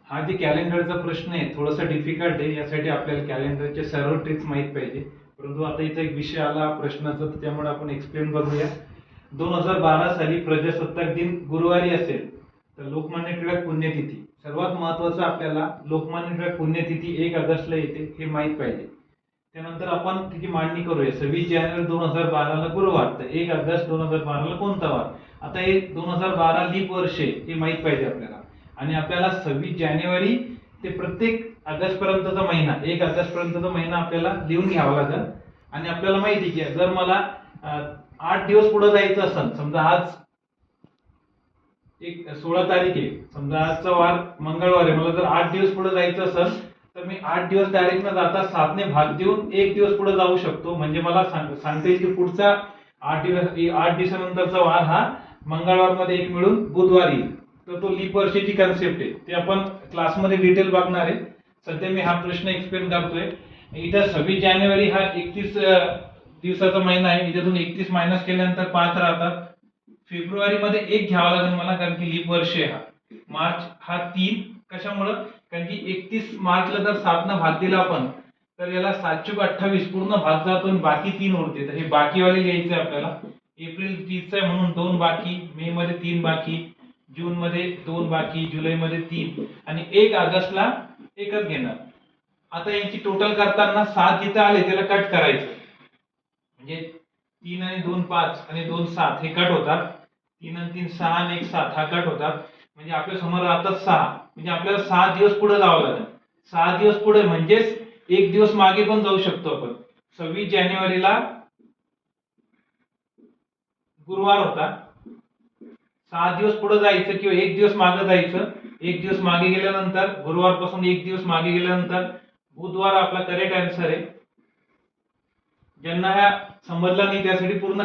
हा जे कॅलेंडरचा प्रश्न आहे थोडासा डिफिकल्ट आहे, यासाठी आपल्याला कॅलेंडरचे सर्व ट्रिक्स माहित पाहिजे. परंतु आता इथे एक विषय आला प्रश्नाचा, तर त्यामुळे आपण एक्सप्लेन करूया. 2012 साली प्रजासत्ताक दिन गुरुवारी असेल तर लोकमान्य टिळक पुण्यतिथी. सर्वात महत्वाचं आपल्याला लोकमान्य टिळक पुण्यतिथी 1 ऑगस्टला येते हे माहित पाहिजे. त्यानंतर आपण त्याची मांडणी करूया. 26 जानेवारी 2012 ला गुरुवार, तर 1 ऑगस्ट 2012 ला कोणता वार. आता हे 2012 लीप वर्ष हे माहित पाहिजे आपल्याला. आणि आपल्याला 26 जानेवारी ते प्रत्येक ऑगस्ट पर्यंतचा महिना, 1 ऑगस्ट पर्यंतचा महिना आपल्याला लिहून घ्यावा लागेल. आणि आपल्याला माहिती की जर मला 8 दिवस पुढे जायचं असेल, समजा आज एक 16 तारीख आहे, समजा आजचा वार मंगळवार आहे, मला जर 8 दिवस पुढे जायचं असेल तर मी 8 दिवस डायरेक्ट न जाता 7 ने भाग देऊन 1 दिवस पुढे जाऊ शकतो. म्हणजे मला सांगता येईल की पुढचा 8 दिवसानंतरचा वार हा मंगळवार मध्ये एक मिळून बुधवार येईल. तर तो लीप वर्षाची कन्सेप्ट आहे, ते आपण क्लासमध्ये डिटेल बघणार आहे. सध्या मी हा प्रश्न एक्सप्लेन करतोय. इथं 26 जानेवारी हा 31 दिवसाचा महिना आहे, इथून 31 मायनस केल्यानंतर 5 राहतात. फेब्रुवारी मध्ये 1 घ्यावा लागेल मला, कारण की लीप वर्ष आहे हा. मार्च हा 3, कशामुळे, कारण की 31 मार्चला जर 7 न भाग दिला आपण तर याला 7/28 पूर्ण भाग जातो आणि बाकी 3 उरते. तर हे बाकीवाले घ्यायचे आपल्याला. एप्रिल 30 आहे म्हणून 2 बाकी, मे मध्ये 3 बाकी, जून मध्ये 2 बाकी, जुलै मध्ये 3 आणि 1 ऑगस्टला एकच घेणार. आता यांची टोटल करताना 7 जिथे आले त्याला कट करायचं. म्हणजे 3 आणि 2 5 आणि 2 7 हे कट होतात. 3 आणि 3 6 आणि 1 7 हा कट होतात. म्हणजे आपल्या समोर राहतात 6. म्हणजे आपल्याला 6 दिवस पुढे जावं लागेल. 6 दिवस पुढे म्हणजेच 1 दिवस मागे पण जाऊ शकतो आपण. 26 जानेवारीला गुरुवार होता, 6 दिवस पुढे जायचं किंवा 1 दिवस मागे जायचं. 1 दिवस मागे गेल्यानंतर गुरुवार पासून 1 दिवस मागे गेल्यानंतर बुधवार आपला करेक्ट आन्सर आहे. ज्यांना समजला नाही त्यासाठी पूर्ण